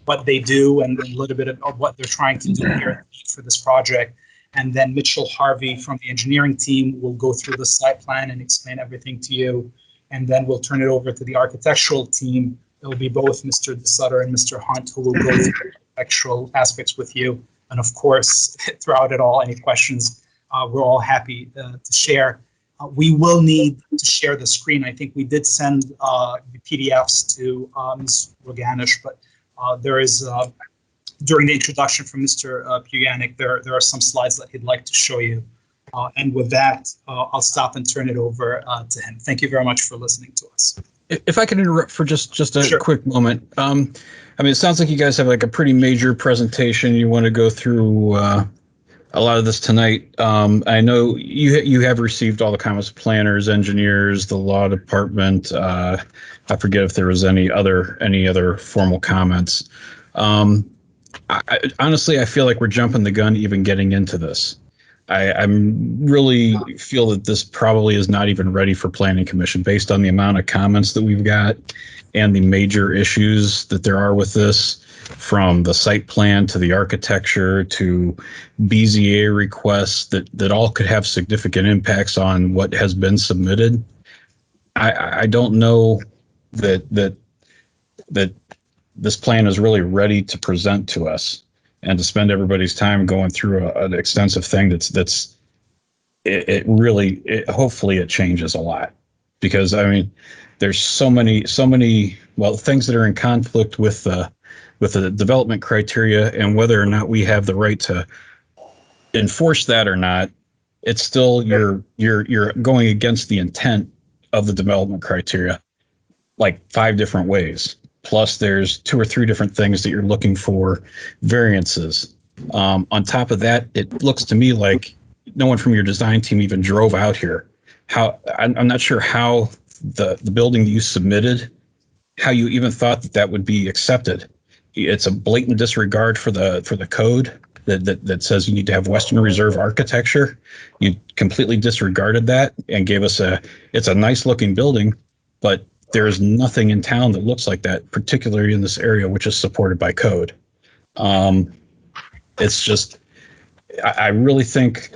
what they do and a little bit of what they're trying to do here for this project. And then Mitchell Harvey from the engineering team will go through the site plan and explain everything to you. And then we'll turn it over to the architectural team. It will be both Mr. DeSutter and Mr. Hunt who will go through the architectural aspects with you. And of course, throughout it all, any questions, we're all happy to share. We will need to share the screen. I think we did send the PDFs to Ms. Roganish, but there is, during the introduction from Mr. Puyanik, there are some slides that he'd like to show you. And with that, I'll stop and turn it over to him. Thank you very much for listening to us.
If I can interrupt for just a
Sure.
quick moment. I mean, it sounds like you guys have like a pretty major presentation. You want to go through a lot of this tonight. I know you have received all the comments of planners, engineers, the law department. I forget if there was any other formal comments. Honestly, I feel like we're jumping the gun even getting into this. I'm really feel that this probably is not even ready for planning commission based on the amount of comments that we've got and the major issues that there are with this, from the site plan to the architecture to BZA requests that all could have significant impacts on what has been submitted. I don't know that this plan is really ready to present to us and to spend everybody's time going through an extensive thing hopefully it changes a lot, because I mean, there's so many well things that are in conflict with the development criteria, and whether or not we have the right to enforce that or not, it's still you're going against the intent of the development criteria, like 5 different ways. Plus, there's 2 or 3 different things that you're looking for variances. On top of that, it looks to me like no one from your design team even drove out here. I'm not sure how the building that you submitted, how you even thought that would be accepted. It's a blatant disregard for the code that says you need to have Western Reserve architecture. You completely disregarded that and gave us it's a nice looking building, but there is nothing in town that looks like that, particularly in this area, which is supported by code. It's just, I really think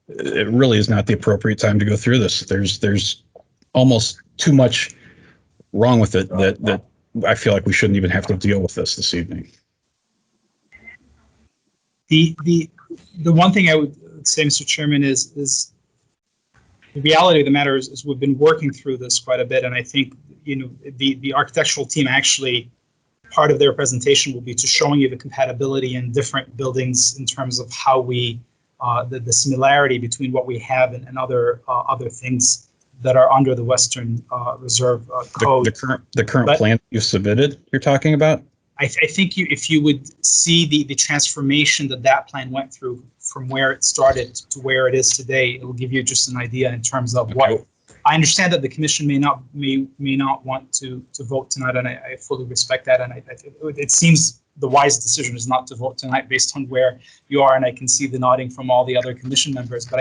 it really is not the appropriate time to go through this. There's almost too much wrong with it that I feel like we shouldn't even have to deal with this evening.
The one thing I would say, Mr. Chairman, is the reality of the matter is we've been working through this quite a bit, and I think the architectural team actually, part of their presentation will be to showing you the compatibility in different buildings in terms of how we the similarity between what we have and other things that are under the Western Reserve Code.
The current plan you submitted, you're talking about?
I think if you would see the transformation that plan went through from where it started to where it is today, it will give you just an idea in terms of what. I understand that the commission may not want to vote tonight, and I fully respect that. And it seems the wise decision is not to vote tonight based on where you are, and I can see the nodding from all the other commission members. But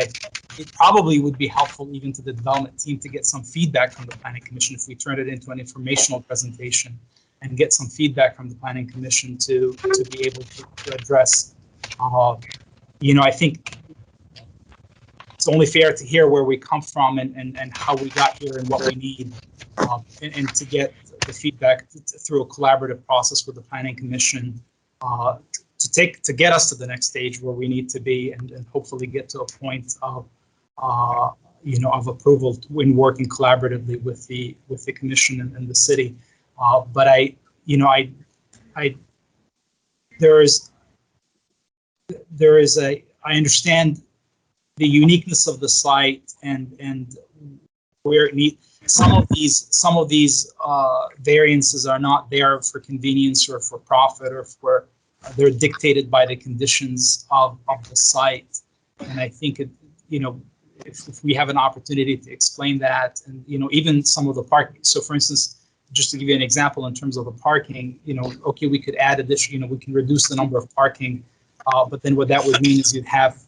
it probably would be helpful even to the development team to get some feedback from the planning commission if we turn it into an informational presentation and get some feedback from the planning commission to be able to address. I think it's only fair to hear where we come from and how we got here and what we need, and to get the feedback through a collaborative process with the planning commission to get us to the next stage where we need to be, and hopefully get to a point of approval when working collaboratively with the commission and the city. But I understand the uniqueness of the site and where it needs. Some of these variances are not there for convenience or for profit, or for they're dictated by the conditions of the site. And I think if we have an opportunity to explain that, and even some of the parking. So for instance, just to give you an example in terms of the parking, okay, we could add additional, we can reduce the number of parking, but then what that would mean is you'd have,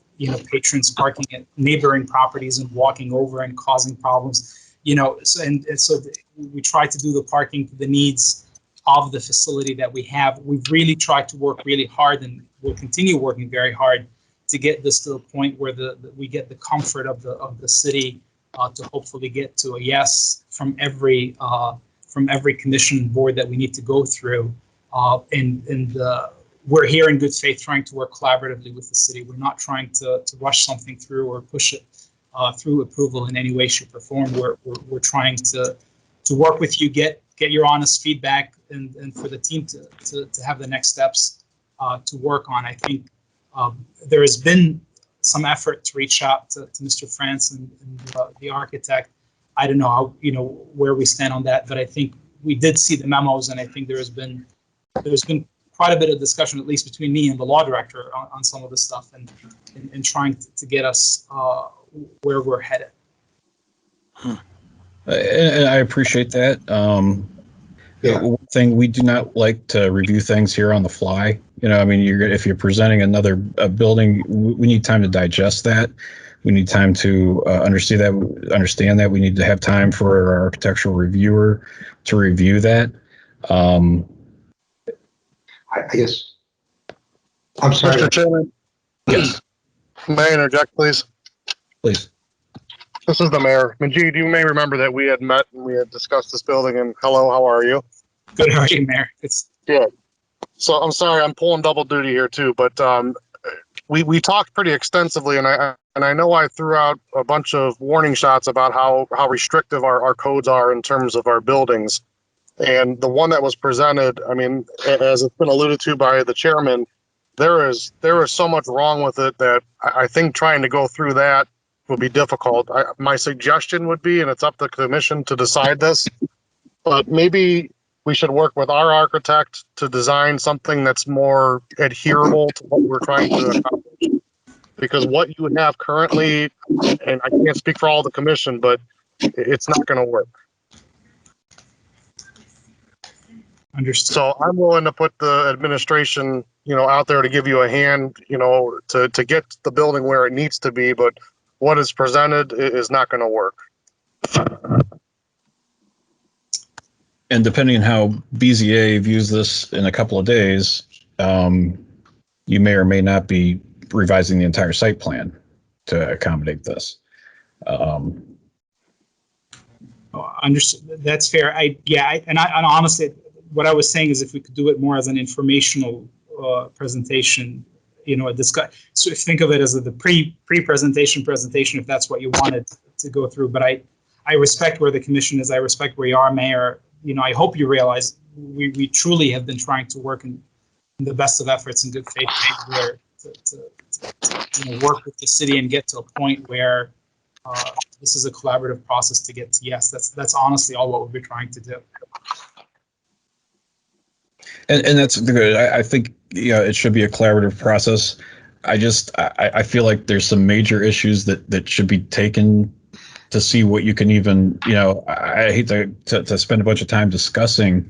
patrons parking at neighboring properties and walking over and causing problems, so we try to do the parking to the needs of the facility that we have. We've really tried to work really hard, and we'll continue working very hard to get this to the point where we get the comfort of the city to hopefully get to a yes from every commission board that we need to go through. We're here in good faith trying to work collaboratively with the city. We're not trying to rush something through or push it through approval in any way, shape, or form. We're trying to work with you, get your honest feedback, and for the team to have the next steps to work on. I think there has been some effort to reach out to Mr. France and the architect. I don't know how, where we stand on that, but I think we did see the memos, and I think there's been quite a bit of discussion, at least between me and the law director, on some of this stuff, and trying to get us where we're headed.
And I appreciate that. One thing, we do not like to review things here on the fly. If you're presenting another building, we need time to digest that. We need time to understand that. We need to have time for our architectural reviewer to review that.
I guess. I'm sorry.
Mr. Chairman.
Yes.
May I interject, please?
Please.
This is the mayor. Majid, you may remember that we had met and we had discussed this building. And hello, how are you?
Good, how are you, Mayor? It's
good. So I'm sorry, I'm pulling double duty here too, but we talked pretty extensively, and I and I know I threw out a bunch of warning shots about how restrictive our codes are in terms of our buildings. And the one that was presented, I mean, as it's been alluded to by the chairman, there is so much wrong with it that I think trying to go through that would be difficult. My suggestion would be, and it's up to the commission to decide this, but maybe we should work with our architect to design something that's more adherable to what we're trying to accomplish. Because what you have currently, and I can't speak for all the commission, but it's not going to work.
Understood.
So I'm willing to put the administration, out there to give you a hand, to get the building where it needs to be, but what is presented is not going to work.
And depending on how BZA views this in a couple of days, you may or may not be revising the entire site plan to accommodate this.
Understood. That's fair. And honestly, what I was saying is if we could do it more as an informational presentation, a discuss. So think of it as the pre-presentation presentation, if that's what you wanted to go through. But I respect where the commission is. I respect where you are, Mayor. I hope you realize we truly have been trying to work in the best of efforts and good faith to work with the city and get to a point where this is a collaborative process to get to yes. That's honestly all what we've been trying to do.
And that's good. I think it should be a collaborative process. I feel like there's some major issues that should be taken to see what you can even, I hate to spend a bunch of time discussing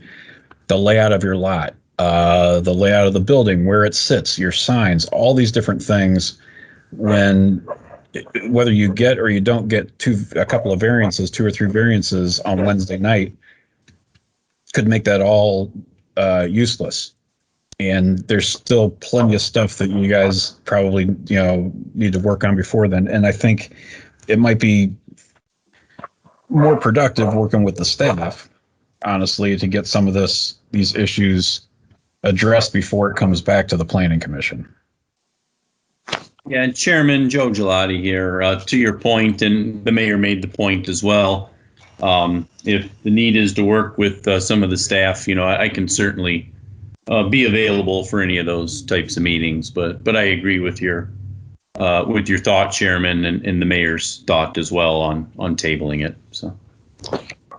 the layout of your lot, the layout of the building, where it sits, your signs, all these different things. Whether you get or you don't get a couple of variances, 2 or 3 variances on Wednesday night, could make that all useless. And there's still plenty of stuff that you guys probably need to work on before then. And I think it might be more productive working with the staff, honestly, to get some of these issues addressed before it comes back to the Planning Commission.
Yeah, and Chairman Joe Gelati here, to your point, and the mayor made the point as well. If the need is to work with some of the staff, I can certainly be available for any of those types of meetings. But I agree with your thought, Chairman, and the mayor's thought as well on tabling it. So,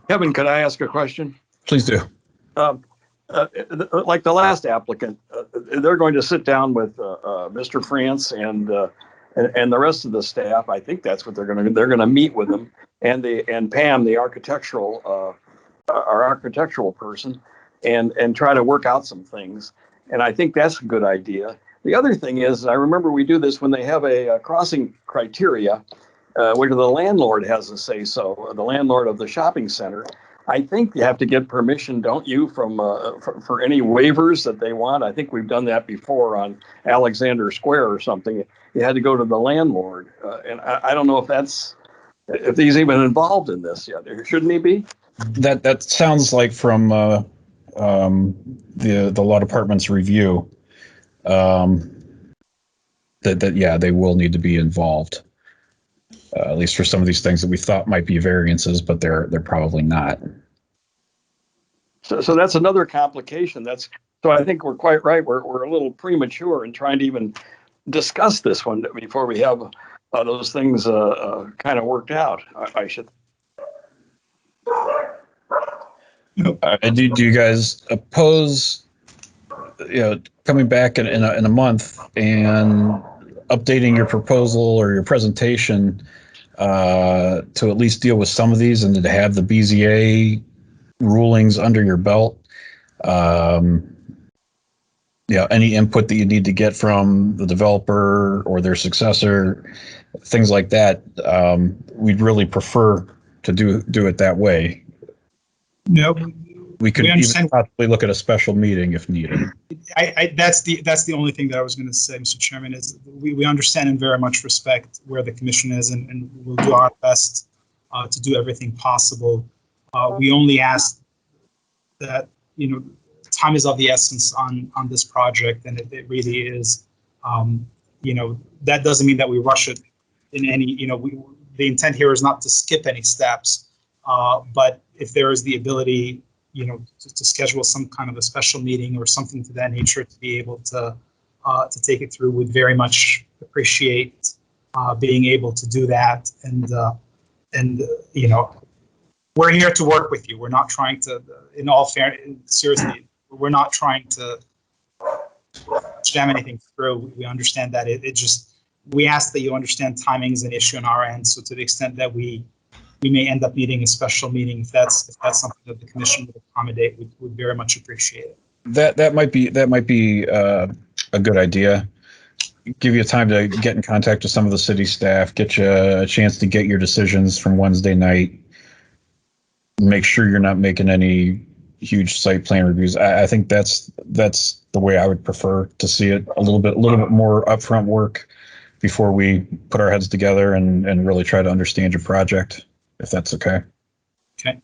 Kevin, could I ask a question?
Please do.
Like the last applicant, they're going to sit down with Mr. France and the rest of the staff. I think that's what they're going to. They're going to meet with them and Pam, the our architectural person, and try to work out some things. And I think that's a good idea. The other thing is, I remember we do this when they have a crossing criteria, where the landlord has a say so, the landlord of the shopping center. I think you have to get permission, don't you, from for any waivers that they want? I think we've done that before on Alexander Square or something. You had to go to the landlord, and I don't know if he's even involved in this yet. Shouldn't he be?
That sounds like from the law department's review. That they will need to be involved, at least for some of these things that we thought might be variances, but they're probably not.
So that's another complication. So I think we're quite right. We're a little premature in trying to even discuss this one before we have those things kind of worked out. I should.
Do you guys oppose, coming back in a month and updating your proposal or your presentation to at least deal with some of these and to have the BZA rulings under your belt? Any input that you need to get from the developer or their successor, things like that. We'd really prefer to do it that way.
No,
we could even possibly look at a special meeting if needed.
That's the only thing that I was going to say, Mr. Chairman, is we understand and very much respect where the commission is, and we'll do our best to do everything possible. We only ask that, time is of the essence on this project, and it really is. That doesn't mean that we rush it in any, the intent here is not to skip any steps, but if there is the ability, to schedule some kind of a special meeting or something to that nature to be able to take it through, would very much appreciate being able to do that. And we're here to work with you. We're not trying to, in all fairness, seriously, we're not trying to jam anything through. We understand that we ask that you understand timing is an issue on our end. So to the extent that we may end up needing a special meeting, if that's something that the commission would accommodate, would very much appreciate it.
That might be a good idea. Give you time to get in contact with some of the city staff, get you a chance to get your decisions from Wednesday night. Make sure you're not making any huge site plan reviews. I think that's the way I would prefer to see it. A little bit more upfront work before we put our heads together and really try to understand your project, if that's okay.
Okay.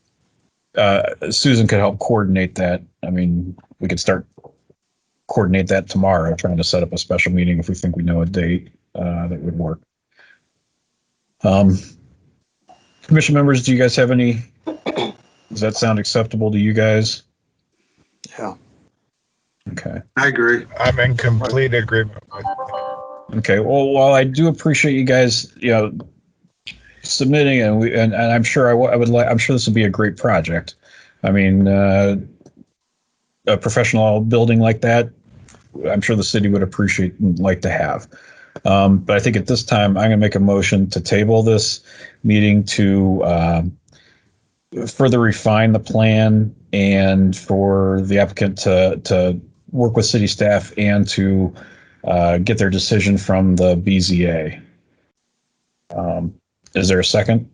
Susan could help coordinate that. I mean, we could coordinate that tomorrow, trying to set up a special meeting if we think we know a date that would work. Commission members, do you guys have any? Does that sound acceptable to you guys?
Yeah.
Okay.
I agree.
I'm in complete agreement with
Okay. Well, while I do appreciate you guys, submitting, and I'm sure I'm sure this would be a great project. I mean, a professional building like that, I'm sure the city would appreciate and like to have. But I think at this time, I'm going to make a motion to table this meeting to further refine the plan and for the applicant to work with city staff and to get their decision from the BZA. Is there a second?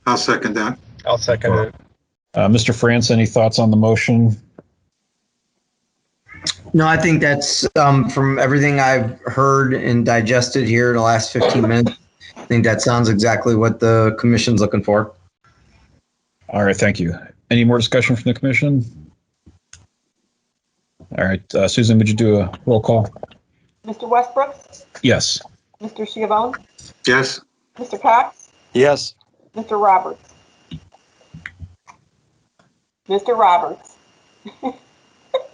I'll second that.
I'll second it.
Mr. France, any thoughts on the motion?
No, I think that's from everything I've heard and digested here in the last 15 minutes. I think that sounds exactly what the commission's looking for.
All right, thank you. Any more discussion from the commission? All right, Susan, would you do a roll call?
Mr. Westbrook,
Yes.
Mr. Giavone,
Yes.
Mr. Cox,
Yes.
Mr. Roberts. Mr. Roberts.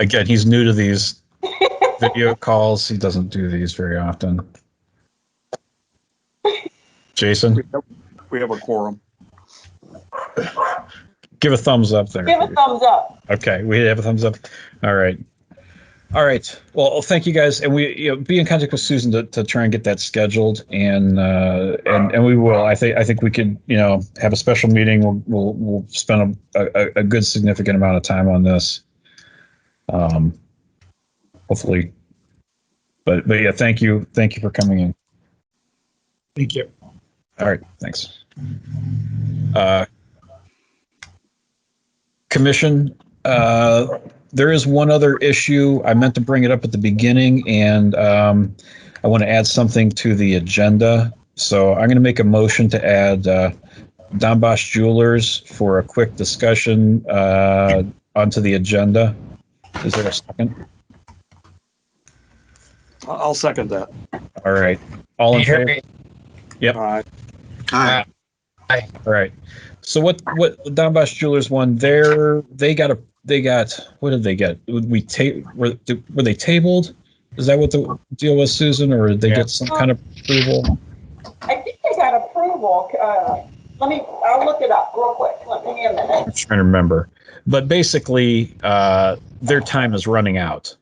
Again, he's new to these video calls. He doesn't do these very often. Jason?
We have a quorum.
Give a thumbs up there.
Give a thumbs up.
Okay, we have a thumbs up. All right. All right. Well, thank you guys, and we be in contact with Susan to try and get that scheduled, and we will. I think we could have a special meeting. We'll spend a good significant amount of time on this. Hopefully, but yeah, thank you for coming in.
Thank you.
All right, thanks. Commission, there is one other issue. I meant to bring it up at the beginning, and I want to add something to the agenda. So I'm going to make a motion to add Don Bosch Jewelers for a quick discussion onto the agenda. Is there a second?
I'll second that.
All right. All in favor? Yep.
All right.
Aye.
All right. So what Don Bosch Jewelers won? They got what did they get? Were they tabled? Is that what the deal was, Susan, or did they get some kind of approval?
I think they got approval. I'll look it up real quick. Let me a minute.
I'm trying to remember. But basically, their time is running out.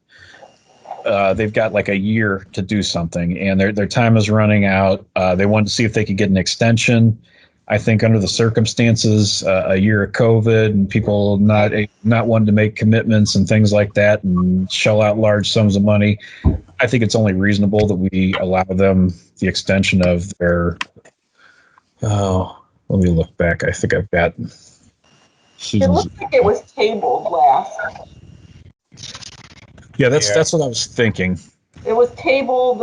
They've got like a year to do something, and their time is running out. They wanted to see if they could get an extension. I think under the circumstances, a year of COVID and people not wanting to make commitments and things like that and shell out large sums of money, I think it's only reasonable that we allow them the extension of their. Oh, let me look back. I think I've got.
It looks like it was tabled last.
Yeah, that's what I was thinking.
It was tabled,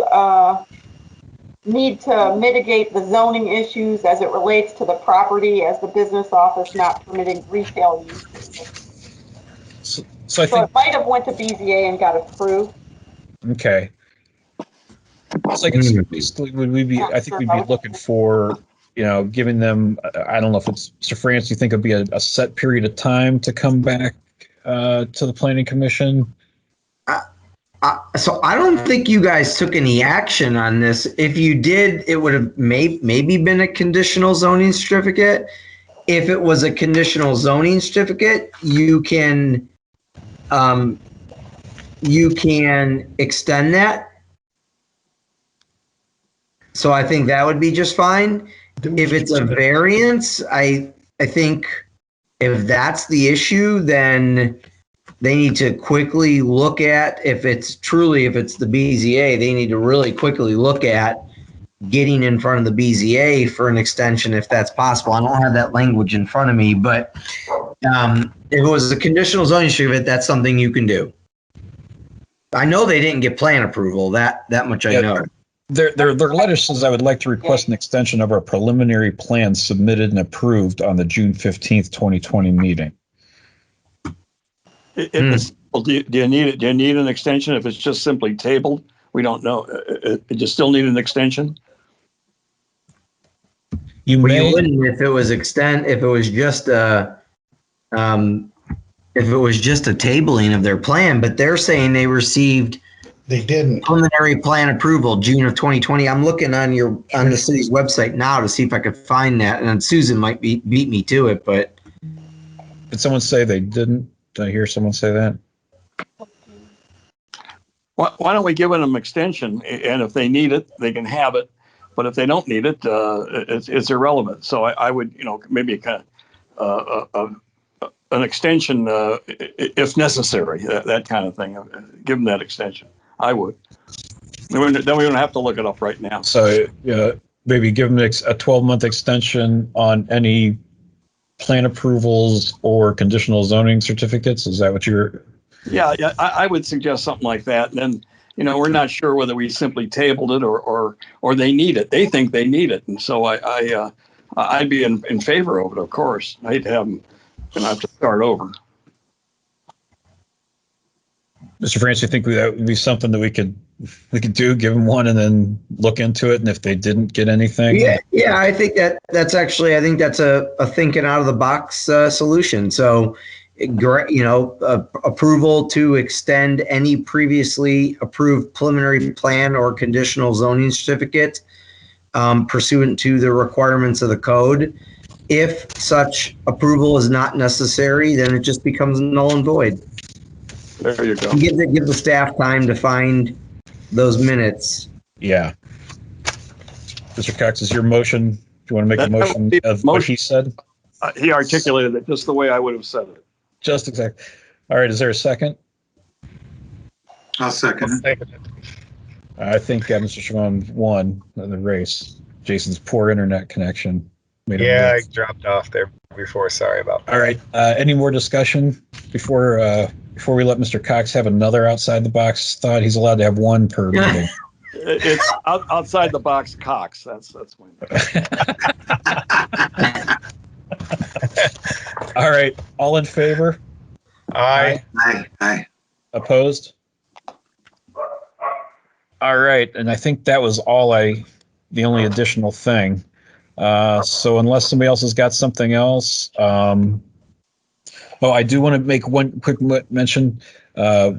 need to mitigate the zoning issues as it relates to the property as the business office not permitting retail use.
So I think
it might have went to BZA and got approved.
Okay. It's like it's basically would we be? I think we'd be looking for, giving them. I don't know if it's Mr. France. You think it'd be a set period of time to come back to the planning commission?
So I don't think you guys took any action on this. If you did, it would have maybe been a conditional zoning certificate. If it was a conditional zoning certificate, you can extend that. So I think that would be just fine. If it's a variance, I think if that's the issue, then they need to quickly look at, if it's the BZA, they need to really quickly look at getting in front of the BZA for an extension if that's possible. I don't have that language in front of me, but if it was a conditional zoning certificate, that's something you can do. I know they didn't get plan approval, that much I know.
Their letter says, I would like to request an extension of our preliminary plan submitted and approved on the June 15th, 2020 meeting.
Do you need it? Do you need an extension if it's just simply tabled? We don't know. Do you still need an extension?
You wouldn't if it was just a tabling of their plan, but they're saying they received preliminary plan approval June of 2020. I'm looking on the city's website now to see if I could find that, and then Susan might beat me to it, but
did someone say they didn't? Did I hear someone say that?
Why don't we give them an extension, and if they need it, they can have it. But if they don't need it, it's irrelevant. So I would, maybe kind of an extension if necessary, that kind of thing. Give them that extension. I would. Then we don't have to look it up right now.
So maybe give them a 12-month extension on any plan approvals or conditional zoning certificates. Is that what you're?
Yeah, I would suggest something like that. And then, we're not sure whether we simply tabled it or they need it. They think they need it, and so I'd be in favor of it. Of course, I'd have them have to start over.
Mr. France, you think that would be something that we could do? Give them one and then look into it, and if they didn't get anything,
yeah, I think that's actually a thinking out of the box solution. So, approval to extend any previously approved preliminary plan or conditional zoning certificate pursuant to the requirements of the code. If such approval is not necessary, then it just becomes null and void.
There you go.
Give the staff time to find those minutes.
Yeah. Mr. Cox, is your motion? Do you want to make a motion of what he said?
He articulated it just the way I would have said it.
Just exactly. All right. Is there a second?
I'll second it.
I think Mr. Shimon won the race. Jason's poor internet connection.
I dropped off there before. Sorry about that.
All right. Any more discussion before we let Mr. Cox have another outside the box thought? He's allowed to have one per meeting.
It's outside the box Cox. That's my
All right. All in favor?
Aye.
Aye.
Opposed? All right. And I think that was the only additional thing. So unless somebody else has got something else, I do want to make one quick mention.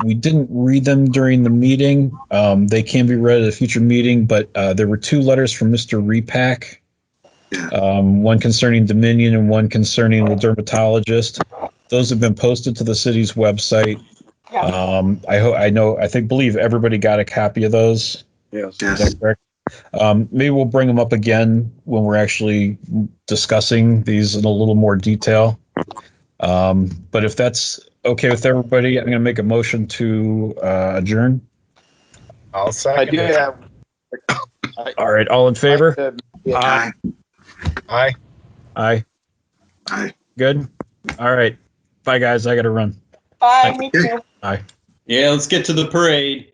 We didn't read them during the meeting. They can be read at a future meeting, but there were two letters from Mr. Repack. One concerning Dominion and one concerning the dermatologist. Those have been posted to the city's website. I believe everybody got a copy of those.
Yes.
Is that correct? Maybe we'll bring them up again when we're actually discussing these in a little more detail. But if that's okay with everybody, I'm going to make a motion to adjourn.
I'll second it.
All right. All in favor?
Aye.
Aye.
Aye.
Aye.
Good. All right. Bye, guys. I got to run.
Bye, me too.
Bye.
Yeah, let's get to the parade.